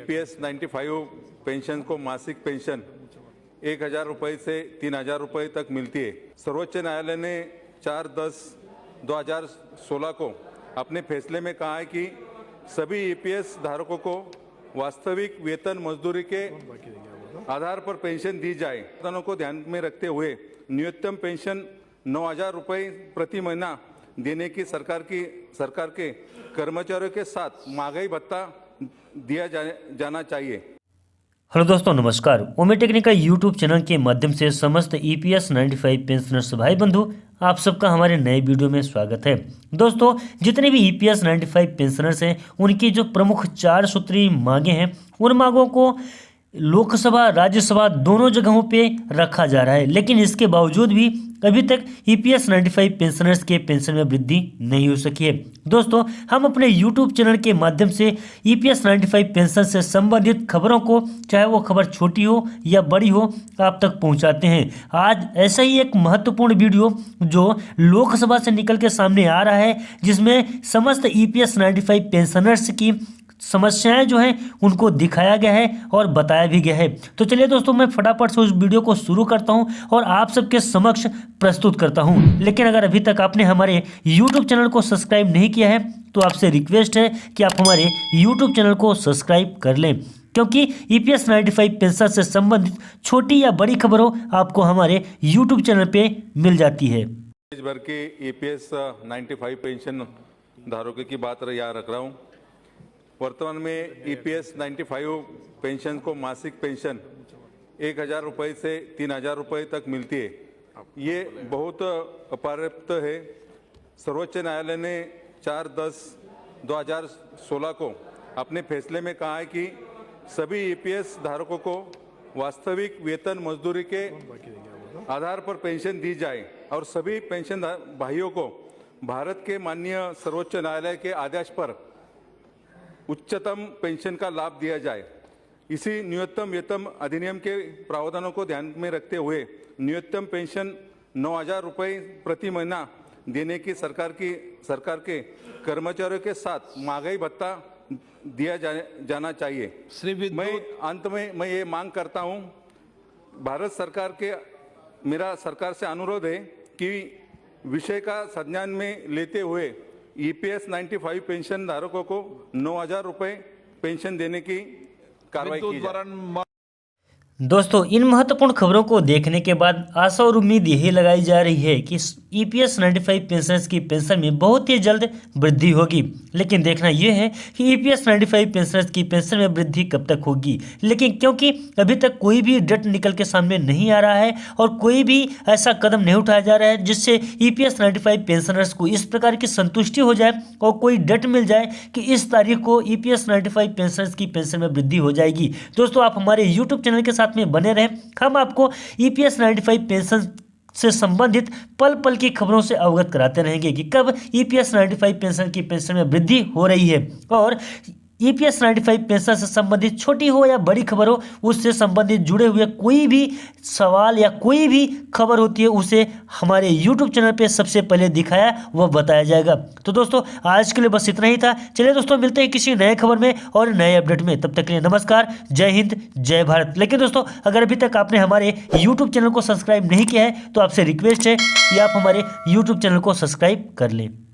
EPS 95 pension को मासिक pension 1,000 रुपये से 3,000 रुपये तक मिलती है। सर्वोच्च न्यायालय ने 4/10/2016 को अपने फैसले में कहा है कि सभी EPS धारकों को वास्तविक वेतन मजदूरी के आधार पर पेंशन दी जाए। वेतनों को ध्यान में रखते हुए न्यूनतम पेंशन 9,000 रुपये प्रति महीना देने की सरकार के कर्मचारियों के साथ महंगाई भत्ता दिया जाना चाहिए। हेलो दोस्तों, नमस्कार। ओमे टेक्निकल यूट्यूब चैनल के माध्यम से समस्त EPS 95 पेंशनर्स भाई बंधु आप सबका हमारे नए वीडियो में स्वागत है। दोस्तों, जितने भी EPS 95 पेंशनर्स हैं उनकी जो प्रमुख 4 सूत्री मांगे हैं उन मांगों को लोकसभा राज्यसभा दोनों जगहों पे रखा जा रहा है, लेकिन इसके बावजूद भी अभी तक EPS 95 पेंशनर्स के पेंशन में वृद्धि नहीं हो सकी है। दोस्तों, हम अपने YouTube चैनल के माध्यम से EPS 95 पेंशन से संबंधित खबरों को, चाहे वो खबर छोटी हो या बड़ी हो, आप तक पहुंचाते हैं। आज ऐसा ही एक महत्वपूर्ण वीडियो जो लोकसभा से निकल के सामने आ रहा है, जिसमें समस्त EPS 95 पेंशनर्स की समस्याएं जो हैं उनको दिखाया गया है और बताया भी गया है। तो चलिए दोस्तों, मैं फटाफट से उस वीडियो को शुरू करता हूं और आप सबके समक्ष प्रस्तुत करता हूं। लेकिन अगर अभी तक आपने हमारे YouTube चैनल को सब्सक्राइब नहीं किया है तो आपसे रिक्वेस्ट है कि आप हमारे YouTube चैनल को सब्सक्राइब कर लें, क्योंकि EPS 95 पेंशन से संबंधित छोटी या बड़ी खबरों आपको हमारे YouTube चैनल पे मिल जाती है। देश भर के EPS 95 पेंशन धारकों की बात यहाँ रख रहा हूँ। वर्तमान में EPS 95 पेंशन को मासिक पेंशन 1,000 रुपये से 3,000 रुपये तक मिलती है। ये बहुत अपर्याप्त है। सर्वोच्च न्यायालय ने 4/10/2016 को अपने फैसले में कहा है कि सभी EPS धारकों को वास्तविक वेतन मजदूरी के आधार पर पेंशन दी जाए और सभी पेंशन भाइयों को भारत के माननीय सर्वोच्च न्यायालय के आदेश पर उच्चतम पेंशन का लाभ दिया जाए। इसी न्यूनतम वेतन अधिनियम के प्रावधानों को ध्यान में रखते हुए न्यूनतम पेंशन 9,000 रुपये प्रति महीना देने की सरकार के कर्मचारियों के साथ महंगाई भत्ता दिया जाना चाहिए। मैं अंत में ये मांग करता हूं, भारत सरकार मेरा सरकार से अनुरोध है कि विषय का संज्ञान में लेते हुए EPS 95 पेंशन धारकों को 9,000 रुपये पेंशन देने की कार्रवाई की जाए। दोस्तों, इन महत्वपूर्ण खबरों को देखने के बाद आशा और उम्मीद यही लगाई जा रही है कि EPS 95 पेंशनर्स की पेंशन में बहुत ही जल्द वृद्धि होगी। लेकिन देखना यह है कि EPS 95 पेंशनर्स की पेंशन में वृद्धि कब तक होगी, लेकिन क्योंकि अभी तक कोई भी डेट निकल के सामने नहीं आ रहा है और कोई भी ऐसा कदम नहीं उठाया जा रहा है जिससे EPS 95 पेंशनर्स को इस प्रकार की संतुष्टि हो जाए और कोई डेट मिल जाए कि इस तारीख को EPS 95 पेंशनर्स की पेंशन में वृद्धि हो जाएगी। दोस्तों, आप हमारे YouTube चैनल के साथ में बने रहें। हम आपको EPS 95 पेंशन से संबंधित पल पल की खबरों से अवगत कराते रहेंगे कि कब EPS 95 पेंशन की पेंशन में वृद्धि हो रही है और EPS 95 पेंशन से संबंधित छोटी हो या बड़ी खबर हो, उससे संबंधित जुड़े हुए कोई भी सवाल या कोई भी खबर होती है उसे हमारे YouTube चैनल पे सबसे पहले दिखाया व बताया जाएगा। तो दोस्तों, आज के लिए बस इतना ही था। चलिए दोस्तों, मिलते हैं किसी नए खबर में और नए अपडेट में। तब तक के लिए नमस्कार, जय हिंद, जय भारत। लेकिन दोस्तों, अगर अभी तक आपने हमारे YouTube चैनल को सब्सक्राइब नहीं किया है तो आपसे रिक्वेस्ट है कि आप हमारे YouTube चैनल को सब्सक्राइब कर लें।